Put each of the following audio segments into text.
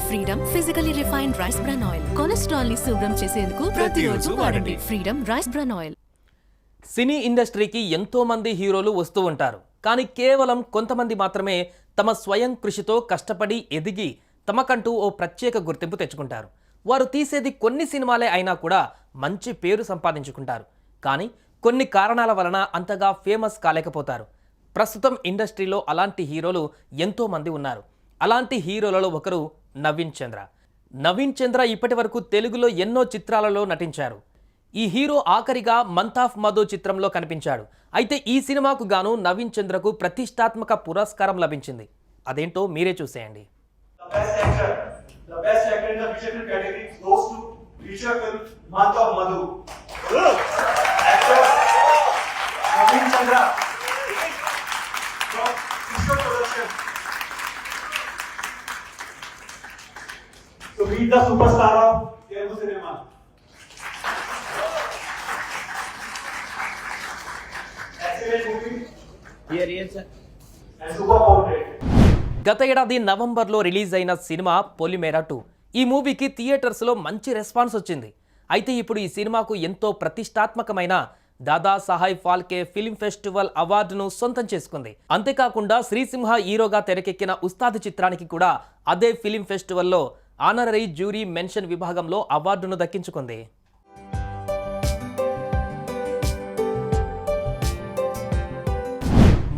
Freedom physically refined rice bran oil. Cholesterol ని శుభ్రం చేసేందుకు ప్రతిరోజు వాడండి ఫ్రీడమ్ రైస్ బ్రాన్ ఆయిల్. సినీ ఇండస్ట్రీకి ఎంతో మంది హీరోలు వస్తూ ఉంటారు. కానీ కేవలం కొంతమంది మాత్రమే తమ స్వయం కృషితో కష్టపడి ఎదిగి తమకంటూ ఓ ప్రత్యేక గుర్తింపు తెచ్చుకుంటారు. వారు తీసేది కొన్ని సినిమాలే అయినా కూడా మంచి పేరు సంపాదించుకుంటారు. కానీ కొన్ని కారణాల వలన అంతగా ఫేమస్ కాలేకపోతారు. ప్రస్తుతం ఇండస్ట్రీలో అలాంటి హీరోలు ఎంతో మంది ఉన్నారు. అలాంటి హీరోలలో ఒకరు నవీన్ చంద్ర. నవీన్ చంద్ర ఇప్పటి వరకు తెలుగులో ఎన్నో చిత్రాలలో నటించారు. ఈ హీరో ఆఖరిగా మంత్ ఆఫ్ మధు చిత్రంలో కనిపించాడు. అయితే ఈ సినిమాకు గాను నవీన్ చంద్రకు ప్రతిష్టాత్మక పురస్కారం లభించింది. అదేంటో మీరే చూసేయండి. So meet the superstar of Telugu cinema. Excellent movie. Yes, sir. And super portrait. గత ఏడాది నవంబర్లో రిలీజ్ అయిన సినిమా పొలిమేర 2. ఈ మూవీకి థియేటర్స్లో మంచి రెస్పాన్స్ వచ్చింది. అయితే ఇప్పుడు ఈ సినిమాకు ఎంతో ప్రతిష్టాత్మకమైన దాదాసాహెబ్ ఫాల్కే ఫిల్మ్ ఫెస్టివల్ అవార్డును సొంతం చేసుకుంది. అంతేకాకుండా శ్రీసింహ హీరోగా తెరకెక్కిన ఉస్తాద్ చిత్రానికి కూడా అదే ఫిల్మ్ ఫెస్టివల్లో ఆనరరీ జ్యూరీ మెన్షన్ విభాగంలో అవార్డును దక్కించుకుంది.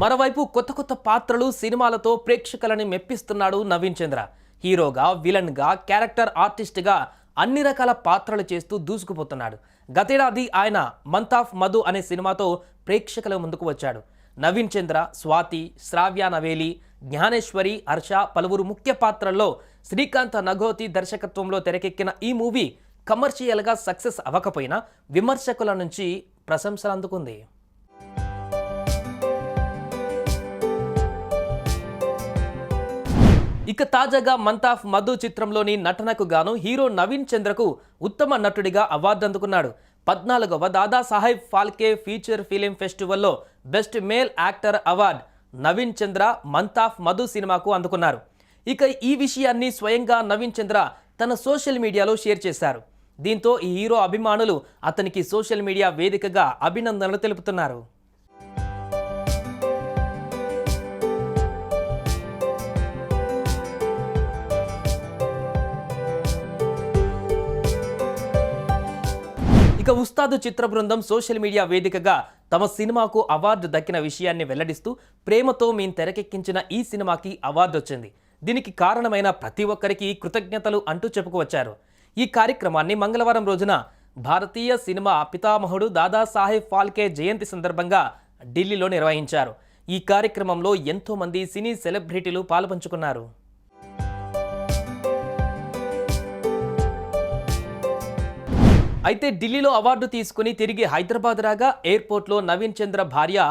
మరోవైపు కొత్త కొత్త పాత్రలు సినిమాలతో ప్రేక్షకులని మెప్పిస్తున్నాడు నవీన్ చంద్ర. హీరోగా, విలన్గా, క్యారెక్టర్ ఆర్టిస్ట్గా అన్ని రకాల పాత్రలు చేస్తూ దూసుకుపోతున్నాడు. గతేడాది ఆయన మంత్ ఆఫ్ మధు అనే సినిమాతో ప్రేక్షకుల ముందుకు వచ్చాడు. నవీన్ చంద్ర, స్వాతి, శ్రావ్య నవేలి, జ్ఞానేశ్వరి, హర్ష పలువురు ముఖ్య పాత్రల్లో శ్రీకాంత్ నగోతి దర్శకత్వంలో తెరకెక్కిన ఈ మూవీ కమర్షియల్గా సక్సెస్ అవ్వకపోయినా విమర్శకుల నుంచి ప్రశంసలు అందుకుంది. ఇక తాజాగా మంత్ ఆఫ్ మధు చిత్రంలోని నటనకు గాను హీరో నవీన్ చంద్రకు ఉత్తమ నటుడిగా అవార్డు అందుకున్నాడు. 14వ దాదాసాహెబ్ ఫాల్కే ఫీచర్ ఫిలిం ఫెస్టివల్లో best male actor award Naveen Chandra month of Madhu సినిమాకు అందుకున్నారు. ఇక ఈ విషయాన్ని స్వయంగా నవీన్ చంద్ర తన సోషల్ మీడియాలో షేర్ చేశారు. దీంతో ఈ హీరో అభిమానులు అతనికి సోషల్ మీడియా వేదికగా అభినందనలు తెలుపుతున్నారు. ఇక ఉస్తాద్ చిత్ర బృందం సోషల్ మీడియా వేదికగా తమ సినిమాకు అవార్డు దక్కిన విషయాన్ని వెల్లడిస్తూ, ప్రేమతో మేము తెరకెక్కించిన ఈ సినిమాకి అవార్డు వచ్చింది. దీనికి కారణమైన ప్రతి ఒక్కరికి కృతజ్ఞతలు అంటూ చెప్పుకువచ్చారు. ఈ కార్యక్రమాన్ని మంగళవారం రోజున భారతీయ సినిమా పితామహుడు దాదాసాహెబ్ ఫాల్కే జయంతి సందర్భంగా ఢిల్లీలో నిర్వహించారు. ఈ కార్యక్రమంలో ఎంతో మంది సినీ సెలబ్రిటీలు పాలుపంచుకున్నారు. అయితే ఢిల్లీలో అవార్డు తీసుకుని తిరిగి హైదరాబాద్ రాగా ఎయిర్పోర్ట్లో నవీన్ చంద్ర భార్య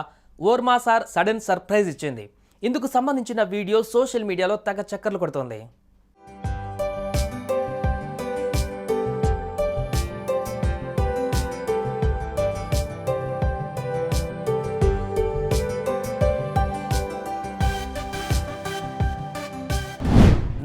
ఓర్మాసార్ సడన్ సర్ప్రైజ్ ఇచ్చింది. ఇందుకు సంబంధించిన వీడియో సోషల్ మీడియాలో తెగ చక్కర్లు కొడుతోంది.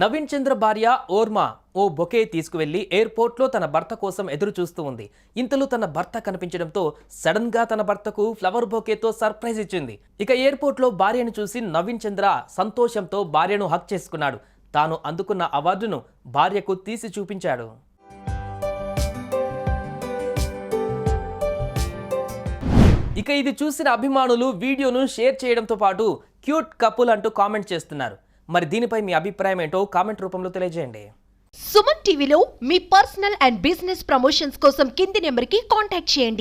నవీన్ చంద్ర భార్య ఓర్మా ఓ బొకే తీసుకువెళ్లి ఎయిర్పోర్ట్లో తన భర్త కోసం ఎదురు చూస్తూ ఉంది. ఇంతలో తన భర్త కనిపించడంతో సడన్ గా తన భర్తకు ఫ్లవర్ బొకేతో సర్ప్రైజ్ ఇచ్చింది. ఇక ఎయిర్పోర్ట్లో భార్యను చూసి నవీన్ చంద్ర సంతోషంతో భార్యను హక్ చేసుకున్నాడు. తాను అందుకున్న అవార్డును భార్యకు తీసి చూపించాడు. ఇక ఇది చూసిన అభిమానులు వీడియోను షేర్ చేయడంతో పాటు క్యూట్ కపుల్ అంటూ కామెంట్ చేస్తున్నారు. మరి దీనిపై మీ అభిప్రాయం ఏంటో కామెంట్ రూపంలో తెలియజేయండి. సుమన్ టీవీలో మీ పర్సనల్ అండ్ బిజినెస్ ప్రమోషన్స్ కోసం కింది నెంబర్కి కాంటాక్ట్ చేయండి.